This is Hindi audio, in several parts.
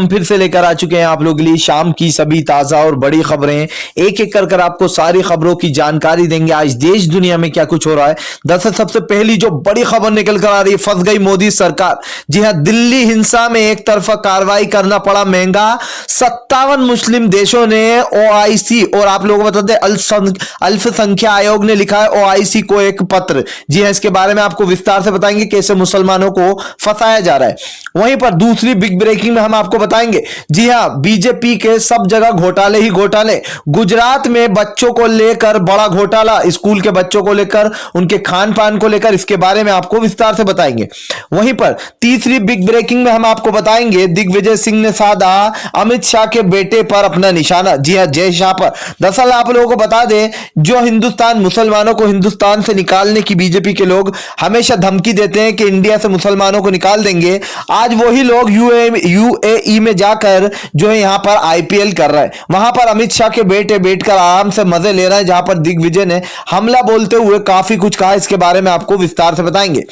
हम फिर से लेकर आ चुके हैं आप लोगों के लिए शाम की सभी ताजा और बड़ी खबरें। एक एक कर आपको सारी खबरों की जानकारी देंगे आज देश दुनिया में क्या कुछ हो रहा है। दरअसल सबसे पहली जो बड़ी खबर निकल कर आ रही है, फंस गई मोदी सरकार। जी हां, दिल्ली हिंसा में एक तरफा कार्रवाई करना पड़ा महंगा। 57 मुस्लिम देशों ने ओआईसी और आप लोगों को बता दें अल्पसंख्यक आयोग ने लिखा है ओआईसी को एक पत्र। जी हां, इसके बारे में आपको विस्तार से बताएंगे कैसे मुसलमानों को फंसाया जा रहा है। वहीं पर दूसरी बिग ब्रेकिंग में हम आपको बताएंगे, जी हां, बीजेपी के सब जगह घोटाले ही घोटाले। गुजरात में बच्चों को लेकर बड़ा घोटाला, स्कूल के बच्चों को लेकर, उनके खान पान को लेकर, इसके बारे में आपको विस्तार से बताएंगे। वहीं पर तीसरी बिग ब्रेकिंग में हम आपको बताएंगे, दिग्विजय सिंह ने साधा अमित शाह के बेटे पर अपना निशाना। जी हां, जय शाह पर। दरअसल आप लोगों को बता दें, जो हिंदुस्तान मुसलमानों को हिंदुस्तान से निकालने की बीजेपी के लोग हमेशा धमकी देते हैं कि इंडिया से मुसलमानों को निकाल देंगे, आज वही लोग यूएई में जाकर जो है यहां पर आईपीएल कर रहा है। वहां पर अमित शाह के बेटे बैठकर आराम से मजे ले रहे हैं, जहां पर दिग्विजय ने हमला बोलते हुए काफी कुछ कहा। इसके बारे में आपको विस्तार से बताएंगे।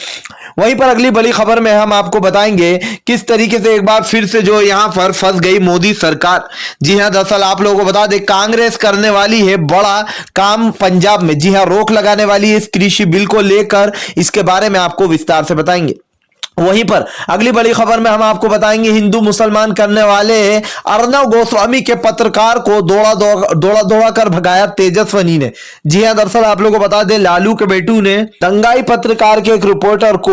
वहीं पर अगली बड़ी खबर में हम आपको बताएंगे किस तरीके से एक बार फिर से जो यहां पर फंस गई मोदी सरकार। जी हां, दरअसल आप लोगों को बता दें, कांग्रेस करने वाली है बड़ा काम पंजाब में। जी हां, रोक लगाने वाली है इस कृषि बिल को लेकर। इसके बारे में आपको विस्तार से बताएंगे। वहीं पर अगली बड़ी खबर में हम आपको बताएंगे, हिंदू मुसलमान करने वाले अर्नव गोस्वामी के पत्रकार को दौड़ा कर भगाया तेजस्वनी ने। जी हां, दरअसल आप लोगों को बता दें, लालू के बेटू ने दंगाई पत्रकार के एक रिपोर्टर को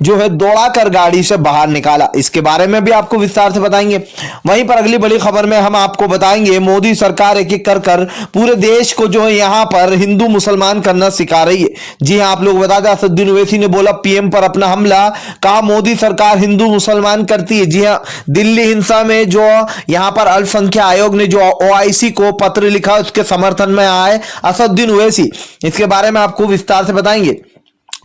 जो है दौड़ाकर गाड़ी से बाहर निकाला। इसके बारे में भी आपको विस्तार से बताएंगे। वहीं पर अगली बड़ी खबर में हम आपको बताएंगे, मोदी सरकार एक एक कर पूरे देश को जो है यहां पर हिंदू मुसलमान करना सिखा रही है। जी हां, आप लोग बता दें, असदुद्दीन ओवैसी ने बोला पीएम पर अपना हमला, मोदी सरकार हिंदू मुसलमान करती है। जी हां, दिल्ली हिंसा में जो यहां पर अल्पसंख्यक आयोग ने जो ओआईसी को पत्र लिखा, उसके समर्थन में आए असदुद्दीन ओवैसी। इसके बारे में आपको विस्तार से बताएंगे।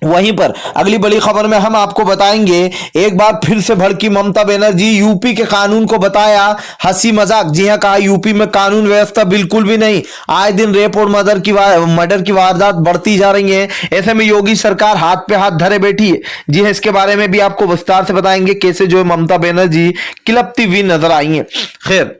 वहीं पर अगली बड़ी खबर में हम आपको बताएंगे, एक बार फिर से भड़की ममता बनर्जी, यूपी के कानून को बताया हंसी मजाक। जी हां, कहा यूपी में कानून व्यवस्था बिल्कुल भी नहीं, आए दिन रेप और मर्डर की वारदात बढ़ती जा रही हैं। ऐसे में योगी सरकार हाथ पे हाथ धरे बैठी है। जी हां, इसके बारे में भी आपको विस्तार से बताएंगे कैसे जो ममता बनर्जी किलपती हुई नजर आई है। खैर,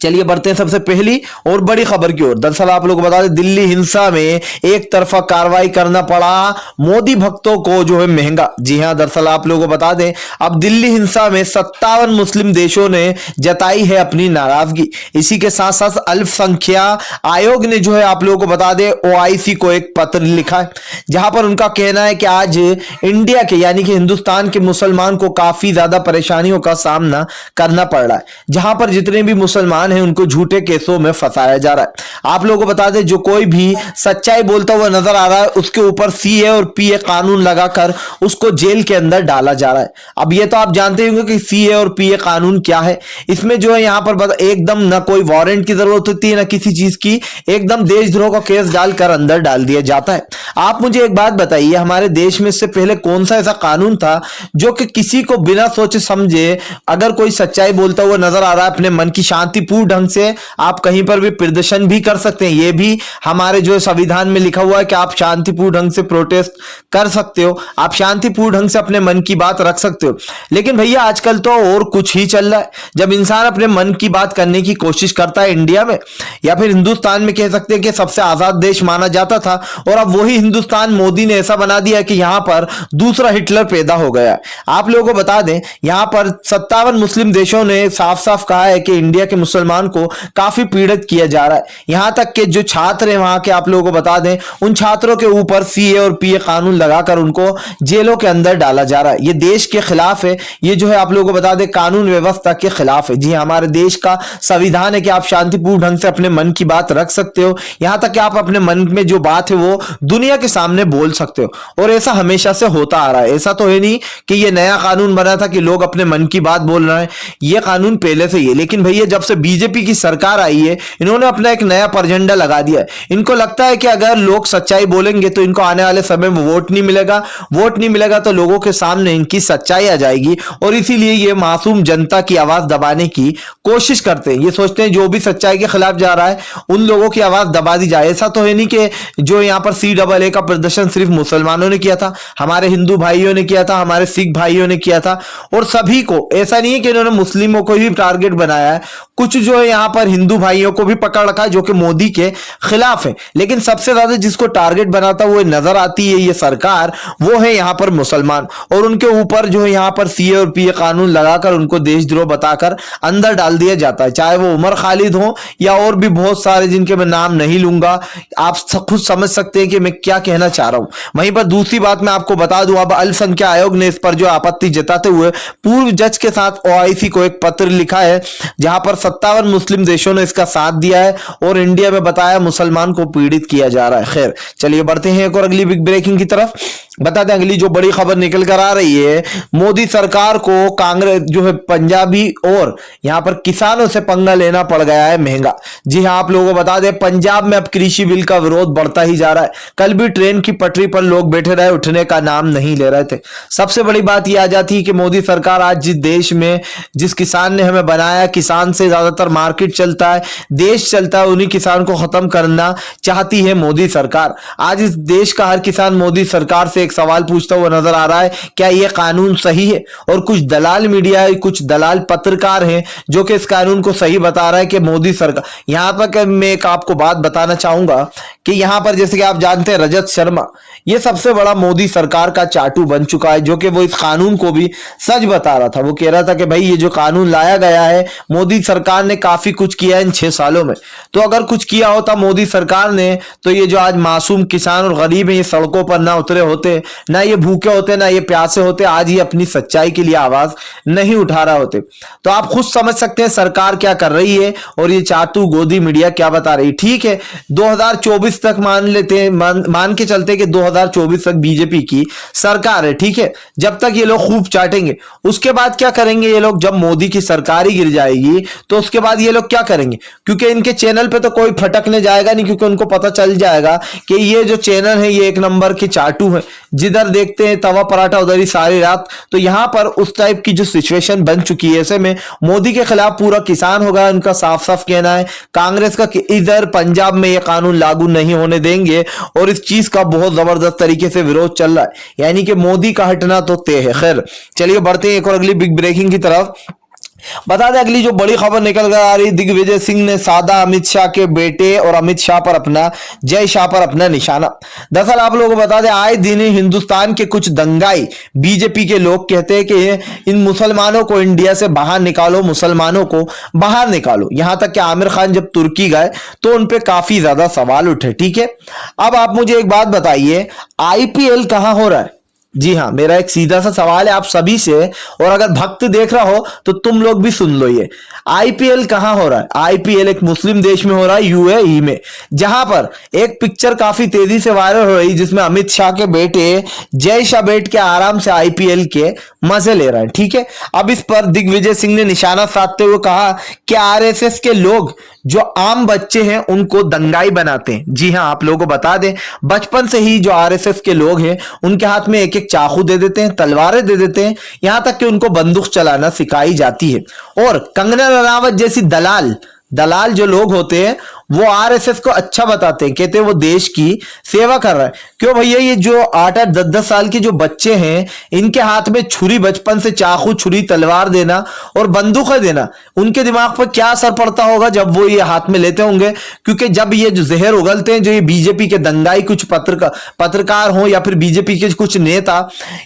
चलिए बढ़ते हैं सबसे पहली और बड़ी खबर की ओर। दरअसल आप लोग बता दें, दिल्ली हिंसा में एक तरफा कार्रवाई करना पड़ा मोदी भक्तों को जो है महंगा। जी हां, दरअसल आप लोगों को बता दें, अब दिल्ली हिंसा में 57 मुस्लिम देशों ने जताई है अपनी नाराजगी। इसी के साथ साथ अल्पसंख्यक आयोग ने जो है आप लोगों को बता दें ओआईसी को एक पत्र लिखा है, जहां पर उनका कहना है कि आज इंडिया के यानी कि हिंदुस्तान के मुसलमान को काफी ज्यादा परेशानियों का सामना करना पड़ रहा है, जहां पर जितने भी मुसलमान है उनको झूठे केसों में फंसाया जा रहा है। आप लोगों को बता दें, जो कोई भी सच्चाई बोलता हुआ नजर आ रहा है, उसके ऊपर सीए और पीए कानून लगाकर उसको जेल के अंदर डाला जा रहा है। अब ये तो आप जानते होंगे कि सीए और पीए कानून क्या है। इसमें जो है यहां पर एकदम ना कोई वारंट की जरूरत होती है, ना किसी चीज की, एकदम देशद्रोह का केस डालकर अंदर डाल दिया जाता है। आप मुझे एक बात बताइए, हमारे देश में इससे पहले कौन सा ऐसा कानून था जो कि किसी को बिना सोचे समझे अगर कोई सच्चाई बोलता हुआ नजर आ रहा है, अपने मन की शांतिपूर्ण ढंग से आप कहीं पर भी प्रदर्शन भी कर सकते हैं। यह भी हमारे जो संविधान में लिखा हुआ है कि आप शांतिपूर्ण ढंग से प्रोटेस्ट कर सकते हो, आप शांतिपूर्ण ढंग से अपने मन की बात रख सकते हो। लेकिन भैया आजकल तो और कुछ ही चल रहा है। जब इंसान अपने मन की बात करने की कोशिश करता है इंडिया में, या फिर हिंदुस्तान में कह सकते हैं कि सबसे आजाद देश माना जाता था, और अब वही हिंदुस्तान मोदी ने ऐसा बना दिया कि यहां पर दूसरा हिटलर पैदा हो गया। आप लोगों को बता दें, यहां पर 57 मुस्लिम देशों ने साफ साफ कहा है कि इंडिया के मुसलमान को काफी पीड़ित किया जा रहा है। यहां तक कि जो छात्र हैं वहां के, आप लोगों को बता दें, उन छात्रों के ऊपर सीए और पीए कानून लगाकर उनको जेलों के अंदर डाला जा रहा है। ये देश के खिलाफ है, ये जो है आप लोगों को बता दें कानून व्यवस्था के खिलाफ है। जी हमारे देश का संविधान है कि आप शांतिपूर्ण ढंग से अपने मन की बात रख सकते हो, यहां तक कि आप अपने मन में जो बात है वो दुनिया के सामने बोल सकते हो, और ऐसा हमेशा से होता आ रहा है। ऐसा तो है नहीं कि ये नया कानून बना था कि लोग अपने मन की बात बोल रहे हैं, ये कानून पहले से ही है। लेकिन भैया जब से बीजेपी की सरकार आई है, इन्होंने अपना एक नया परझंडा लगा दिया है। इनको लगता है कि अगर लोग सच्चाई बोलेंगे तो इनको आने वाले समय में वोट नहीं मिलेगा, वोट नहीं मिलेगा तो लोगों के सामने इनकी सच्चाई आ जाएगी, और इसीलिए ये मासूम जनता की आवाज दबाने की कोशिश करते हैं। ये सोचते हैं जो भी सच्चाई के खिलाफ जा रहा है उन लोगों की आवाज दबा दी जाए। ऐसा तो है नहीं कि जो यहाँ पर CAA का प्रदर्शन सिर्फ मुसलमानों ने किया था, हमारे हिंदू भाइयों ने किया था, हमारे सिख भाइयों ने किया था, और सभी को, ऐसा नहीं है कि इन्होंने मुस्लिमों को ही टारगेट बनाया है, कुछ जो है यहाँ पर हिंदू भाइयों को भी पकड़ रखा है जो कि मोदी के खिलाफ है। लेकिन सबसे ज्यादा जिसको टारगेट बनाता हुए नजर आती है ये सरकार, वो है यहाँ पर मुसलमान, और उनके ऊपर जो है यहाँ पर CA और PA कानून लगाकर उनको देशद्रोह बताकर अंदर डाल दिया जाता है, चाहे वो उमर खालिद हो या और भी बहुत सारे जिनके मैं नाम नहीं लूंगा। आप खुद समझ सकते हैं कि मैं क्या कहना चाह रहा हूं। वहीं पर दूसरी बात मैं आपको बता दूं, अब अल्पसंख्यक आयोग ने इस पर जो आपत्ति जताते हुए पूर्व जज के साथ OIC को एक पत्र लिखा है, जहां पर 57 मुस्लिम देशों ने इसका साथ दिया है, और इंडिया में बताया मुसलमान को पीड़ित किया जा रहा है। खैर चलिए बढ़ते हैं एक और अगली बिग ब्रेकिंग की तरफ। बता दें अगली जो बड़ी खबर निकल कर आ रही है, मोदी सरकार को कांग्रेस जो है पंजाबी और यहां पर किसानों से पंगा लेना पड़ गया है महंगा। जी हां, आप लोगों को बता दें पंजाब में अब कृषि बिल का विरोध बढ़ता ही जा रहा है। कल भी ट्रेन की पटरी पर लोग बैठे रहे, उठने का नाम नहीं ले रहे थे। सबसे बड़ी बात यह आ जाती है कि मोदी सरकार आज जिस देश में जिस किसान ने हमें बनाया, किसान से ज्यादातर मार्केट चलता है, देश चलता है, उन्हीं किसान को खत्म करना चाहती है मोदी सरकार। आज इस देश का हर किसान मोदी सरकार से एक सवाल पूछता हुआ नजर आ रहा है, क्या यह कानून सही है? और कुछ दलाल मीडिया है, कुछ दलाल पत्रकार हैं जो कि इस कानून को सही बता रहा है कि मोदी सरकार। यहां तक मैं एक आपको बात बताना चाहूंगा कि यहां पर जैसे कि आप जानते हैं रजत शर्मा, ये सबसे बड़ा मोदी सरकार का चाटू बन चुका है, जो कि वो इस कानून को भी सच बता रहा था। वो कह रहा था कि भाई ये जो कानून लाया गया है, मोदी सरकार ने काफी कुछ किया है इन 6 सालों में, तो अगर कुछ किया होता मोदी सरकार ने तो ये जो आज मासूम किसान और गरीब हैं ये सड़कों पर ना उतरे होते, ना ये भूखे होते, ना ये प्यासे होते, आज ये अपनी सच्चाई के लिए आवाज नहीं उठा रहे होते। तो आप खुद समझ सकते हैं सरकार क्या कर रही है और ये चाटू गोदी मीडिया क्या बता रही है। ठीक है 2024 तक मान लेते हैं, मान के चलते कि 2024 तक बीजेपी की सरकार है, ठीक है, जब तक ये लोग खूब चाटेंगे। उसके बाद क्या करेंगे ये लोग, जब मोदी की सरकार ही गिर जाएगी तो उसके बाद ये लोग क्या करेंगे, क्योंकि इनके चैनल पे तो कोई फटकने जाएगा नहीं, क्योंकि उनको पता चल जाएगा कि ये जो चैनल है ये एक नंबर के चाटू है, जिधर देखते हैं तवा पराठा उधर ही सारी रात। तो यहां पर उस टाइप की जो सिचुएशन बन चुकी है, ऐसे में मोदी के खिलाफ पूरा किसान होगा, उनका साफ साफ कहना है। कांग्रेस का इधर पंजाब में यह कानून लागू नहीं होने देंगे और इस चीज का बहुत जबरदस्त तरीके से विरोध चल रहा है, यानी कि मोदी का हटना तो तय है। खैर चलिए बढ़ते हैं एक और अगली बिग ब्रेकिंग की तरफ। बता दें अगली जो बड़ी खबर निकल कर आ रही, दिग्विजय सिंह ने साधा अमित शाह के बेटे और अमित शाह पर अपना, जय शाह पर अपना निशाना। दरअसल आप लोगों को बता दें आए दिन हिंदुस्तान के कुछ दंगाई बीजेपी के लोग कहते हैं कि इन मुसलमानों को इंडिया से बाहर निकालो, मुसलमानों को बाहर निकालो। यहां तक कि आमिर खान जब तुर्की गए तो उन पे काफी ज्यादा सवाल उठे। ठीक है, अब आप मुझे एक बात बताइए, IPL कहां हो रहा है? जी हाँ, मेरा एक सीधा सा सवाल है आप सभी से, और अगर भक्त देख रहा हो तो तुम लोग भी सुन लो, ये IPL कहां हो रहा है? IPL एक मुस्लिम देश में हो रहा है, UAE में, जहां पर एक पिक्चर काफी तेजी से वायरल हो रही जिसमें अमित शाह के बेटे जय शाह बैठ के आराम से IPL के मजे ले रहे हैं। ठीक है, अब इस पर दिग्विजय सिंह ने निशाना साधते हुए कहा कि RSS के लोग जो आम बच्चे हैं उनको दंगाई बनाते हैं। जी हां, आप लोगों को बता दें बचपन से ही जो RSS के लोग हैं उनके हाथ में एक एक चाकू दे देते हैं, तलवारें दे देते हैं, यहां तक कि उनको बंदूक चलाना सिखाई जाती है। और कंगना रनावत जैसी दलाल जो लोग होते हैं वो RSS को अच्छा बताते हैं, कहते हैं वो देश की सेवा कर रहा है। क्यों भैया, ये जो 8-8 10-10 साल के जो बच्चे हैं इनके हाथ में छुरी, बचपन से चाकू, छुरी, तलवार देना और बंदूकें देना, उनके दिमाग पर क्या असर पड़ता होगा जब वो ये हाथ में लेते होंगे? क्योंकि जब ये जो जहर उगलते हैं, जो ये बीजेपी के दंगाई कुछ पत्रकार हो या फिर बीजेपी के कुछ नेता,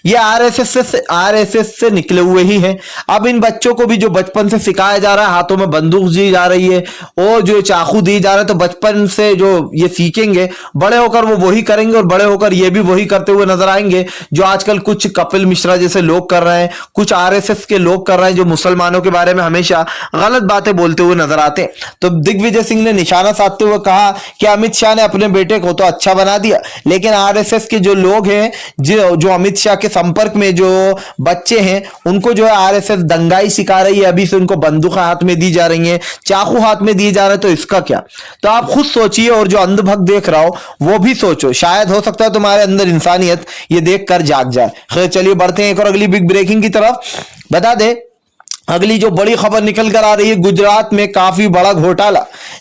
ये RSS से निकले हुए ही हैं। अब इन बच्चों को भी जो बचपन से सिखाया जा रहा है, हाथों में बंदूक दी जा रही है और जो चाकू दी जा रहे हैं, तो बचपन से जो ये सीखेंगे बड़े होकर वो वही करेंगे, और बड़े होकर ये भी वही करते हुए नजर आएंगे जो आजकल कुछ कपिल मिश्रा जैसे लोग कर रहे हैं, कुछ आरएसएस के लोग कर रहे हैं, जो मुसलमानों के बारे में हमेशा गलत बातें बोलते हुए नजर आते हैं। तो दिग्विजय सिंह ने निशाना साधते हुए कहा कि अमित शाह ने अपने बेटे को तो अच्छा बना दिया, लेकिन आरएसएस के जो लोग हैं, जो अमित शाह के संपर्क में जो बच्चे हैं, उनको जो है आरएसएस दंगाई सिखा रही है, अभी से उनको बंदूक हाथ में दी जा रही है, चाकू हाथ में दिए जा रहे हैं, तो इसका क्या? तो आप खुद सोचिए, और जो अंधभक्त देख रहा हो वो भी सोचो, शायद हो सकता है तुम्हारे अंदर इंसानियत ये देखकर जाग जाए। खैर चलिए बढ़ते हैं एक और अगली बिग ब्रेकिंग की तरफ। बता दे अगली जो बड़ी खबर निकल कर आ रही है, गुजरात में काफी बड़ा घोटाला।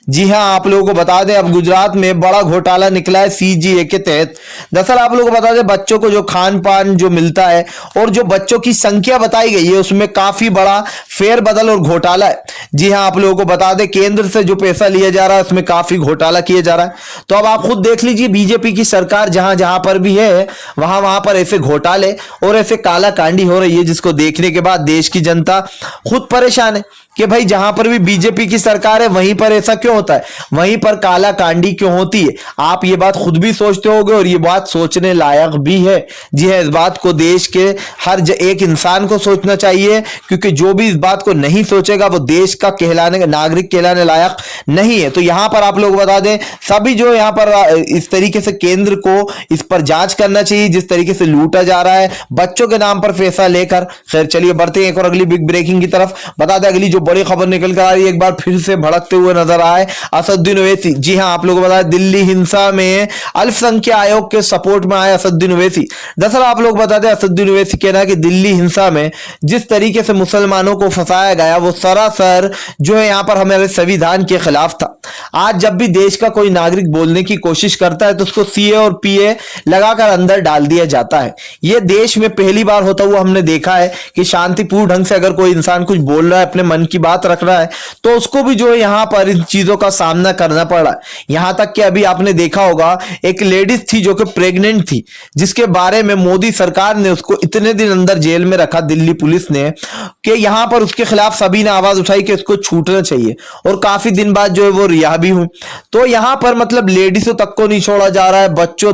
जी हां, आप लोगों को बता दें अब गुजरात में बड़ा घोटाला निकला है सीजीए के तहत। दरअसल आप लोगों को बता दें, बच्चों को जो खान पान जो मिलता है और जो बच्चों की संख्या बताई गई है, उसमें काफी बड़ा फेरबदल और घोटाला है। जी हां, आप लोगों को बता दें केंद्र से जो पैसा लिया जा रहा है उसमें काफी घोटाला किया जा रहा है। तो अब आप खुद देख लीजिए, बीजेपी की सरकार जहां जहां पर भी है वहां वहां पर ऐसे घोटाले और ऐसे काला कांडी हो रही है, जिसको देखने के बाद देश की जनता खुद परेशान है कि भाई जहां पर भी बीजेपी की सरकार है वहीं पर ऐसा क्यों होता है, वहीं पर काला कांडी क्यों होती है। आप ये बात खुद भी सोचते होगे और ये बात सोचने लायक भी है। जी है, इस बात को देश के हर एक इंसान को सोचना चाहिए, क्योंकि जो भी इस बात को नहीं सोचेगा वो देश का कहलाने नागरिक कहलाने लायक नहीं है। तो यहां पर आप लोग बता दें, सभी जो यहां पर इस तरीके से केंद्र को इस पर जांच करना चाहिए, जिस तरीके से लूटा जा रहा है बच्चों के नाम पर पैसा लेकर। खैर चलिए बढ़ते हैं एक और अगली बिग ब्रेकिंग की तरफ। बता दें अगली जो बड़ी खबर निकल कर आ रही है, एक बार फिर से भड़कते हुए नजर आए असदुद्दीन ओवैसी। जी हां, आप लोगों को बता दें दिल्ली हिंसा में अल्पसंख्यक आयोग के सपोर्ट में आए असदुद्दीन ओवैसी। दरअसल आप लोग बता दें, असदुद्दीन ओवैसी कहना है कि दिल्ली हिंसा में जिस तरीके से मुसलमानों को फंसाया गया वो सरासर जो है यहां पर हमारे संविधान के खिलाफ था। आज जब भी देश का कोई नागरिक बोलने की कोशिश करता है तो उसको सीए और पीए लगाकर अंदर डाल दिया जाता है। यह देश में पहली बार होता हुआ हमने देखा है कि शांतिपूर्ण ढंग से अगर कोई इंसान कुछ बोल रहा है, अपने मन की बात रख रहा है, तो उसको भी जो है यहां पर इन चीजों का सामना करना पड़ रहा है। यहां तक कि अभी आपने देखा होगा एक लेडीज थी जो कि प्रेग्नेंट थी, जिसके बारे में मोदी सरकार ने उसको इतने दिन अंदर जेल में रखा, दिल्ली पुलिस ने, कि यहां पर उसके खिलाफ सभी ने आवाज उठाई कि उसको छूटना चाहिए, और काफी दिन बाद जो है वो रिहा भी हुई। तो यहां पर मतलब लेडीजों तक को नहीं छोड़ा जा रहा है, बच्चों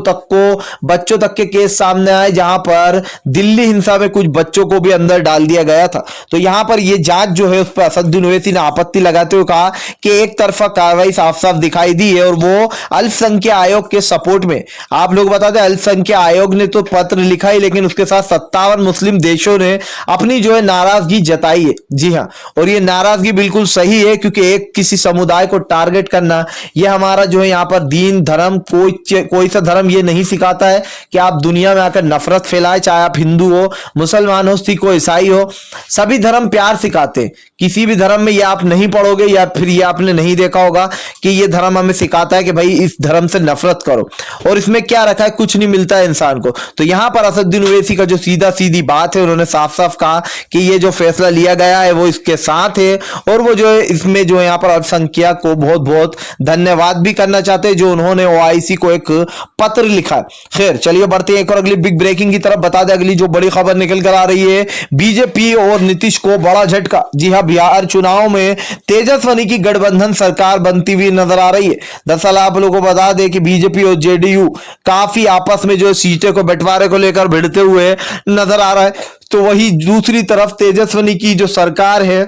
तक के केस सामने आए, जहां पर दिल्ली हिंसा में कुछ बच्चों को भी अंदर डाल दिया गया था। तो यहां पर यह जांच जो है उस पर असदुद्दीन ओवैसी ने आपत्ति लगाते हुए कहा कि एक तरफा कार्रवाई साफ साफ दिखाई दी है, और वो अल्पसंख्यक आयोग के सपोर्ट में। आप लोग बता दें, अल्पसंख्यक आयोग ने तो पत्र लिखा ही, लेकिन उसके साथ 57 मुस्लिम देशों ने अपनी जो है नाराजगी जताई है। जी हां, और ये नाराजगी बिल्कुल सही है, क्योंकि एक किसी समुदाय को टारगेट करना यह हमारा जो है यहां पर दीन धर्म कोई सा धर्म ये नहीं सिखाता है कि आप दुनिया में आकर नफरत फैलाए, चाहे आप हिंदू हो, मुसलमान हो, सिख हो, ईसाई हो। सभी धर्म प्यार सिखाते हैं। किसी भी धर्म में ये आप नहीं पढ़ोगे या फिर ये आपने नहीं देखा होगा कि ये धर्म हमें सिखाता है कि भाई इस धर्म से नफरत करो, और इसमें क्या रखा है, कुछ नहीं मिलता है इंसान को। तो यहां पर असदुद्दीन ओवैसी का जो सीधा सीधी बात है, उन्होंने साफ साफ कहा कि ये जो फैसला लिया गया है वो इसके साथ है, और वो जो है इसमें जो यहाँ पर अल्पसंख्यक को बहुत बहुत धन्यवाद भी करना चाहते हैं, जो उन्होंने ओआईसी को एक पत्र लिखा। खैर चलिए बढ़ते हैं एक और अगली बिग ब्रेकिंग की तरफ। बता दें अगली जो बड़ी खबर निकल कर आ रही है, बीजेपी और नीतीश को बड़ा झटका। जी हां, बिहार चुनाव में तेजस्वी की गठबंधन सरकार बनती हुई नजर आ रही है। दरअसल आप लोगों को बता दें कि बीजेपी और जेडीयू काफी आपस में जो सीटें को बंटवारे को लेकर भिड़ते हुए नजर आ रहा है। तो वही दूसरी तरफ तेजस्वी की जो सरकार है,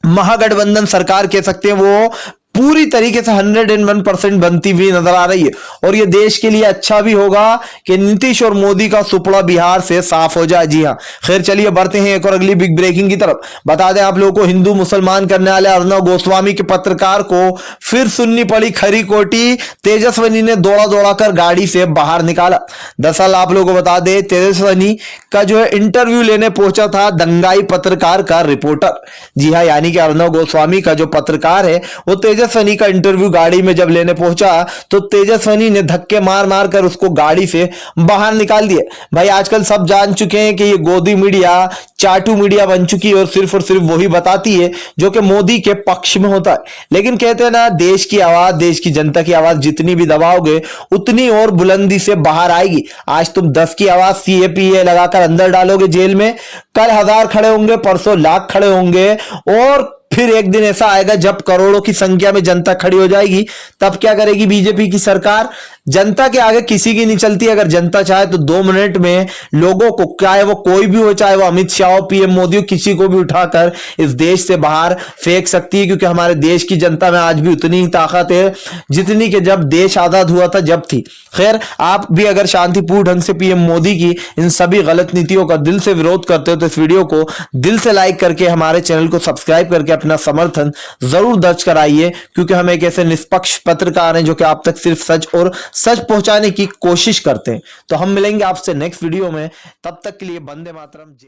महागठबंधन सरकार कह सकते हैं, वो पूरी तरीके से 101% बनती हुई नजर आ रही है। और ये देश के लिए अच्छा भी होगा कि नीतीश और मोदी का सुपड़ा बिहार से साफ हो जाए। जी हां, खैर चलिए बढ़ते हैं एक और अगली बिग ब्रेकिंग की तरफ। बता दें आप लोगों को, हिंदू मुसलमान करने वाले अर्नब गोस्वामी के पत्रकार को फिर सुननी पड़ी खरी कोटी। तेजस्वी ने दौड़ा दौड़ा कर गाड़ी से बाहर निकाला। दरअसल आप लोगों को बता दें, तेजस्वी का जो है इंटरव्यू लेने पहुंचा था दंगाई पत्रकार का रिपोर्टर। जी हां, यानी कि अर्नब गोस्वामी का जो पत्रकार है वो तेजस्वी का इंटरव्यू गाड़ी में जब लेने पहुंचा तो तेजस्वी ने धक्के मार मार कर उसको गाड़ी से बाहर निकाल दिया। भाई आजकल सब जान चुके हैं कि ये गोदी मीडिया चाटू मीडिया बन चुकी है, और सिर्फ वही बताती है जो कि मोदी के पक्ष में होता है। लेकिन कहते हैं ना, देश की आवाज, देश की जनता की आवाज जितनी भी दबाओगे उतनी और बुलंदी से बाहर आएगी। आज तुम 10 की आवाज सीएपीए लगाकर अंदर डालोगे जेल में, कल 1000 खड़े होंगे, परसों लाख खड़े होंगे, और फिर एक दिन ऐसा आएगा जब करोड़ों की संख्या में जनता खड़ी हो जाएगी, तब क्या करेगी बीजेपी की सरकार? जनता के आगे किसी की नहीं चलती। अगर जनता चाहे तो 2 मिनट में लोगों को, चाहे वो कोई भी हो, चाहे वो अमित शाह हो, पीएम मोदी हो, किसी को भी उठाकर इस देश से बाहर फेंक सकती है, क्योंकि हमारे देश की जनता में आज भी उतनी ही ताकत है जितनी कि जब देश आजाद हुआ था जब थी। खैर, आप भी अगर शांतिपूर्ण ढंग से पीएम मोदी की इन सभी गलत नीतियों का दिल से विरोध करते हो तो इस वीडियो को दिल से लाइक करके हमारे चैनल को सब्सक्राइब करके अपना समर्थन जरूर दर्ज कराइए, क्योंकि हम एक ऐसे निष्पक्ष पत्रकार हैं जो कि आप तक सिर्फ सच और सच पहुंचाने की कोशिश करते हैं। तो हम मिलेंगे आपसे नेक्स्ट वीडियो में, तब तक के लिए वंदे मातरम। जय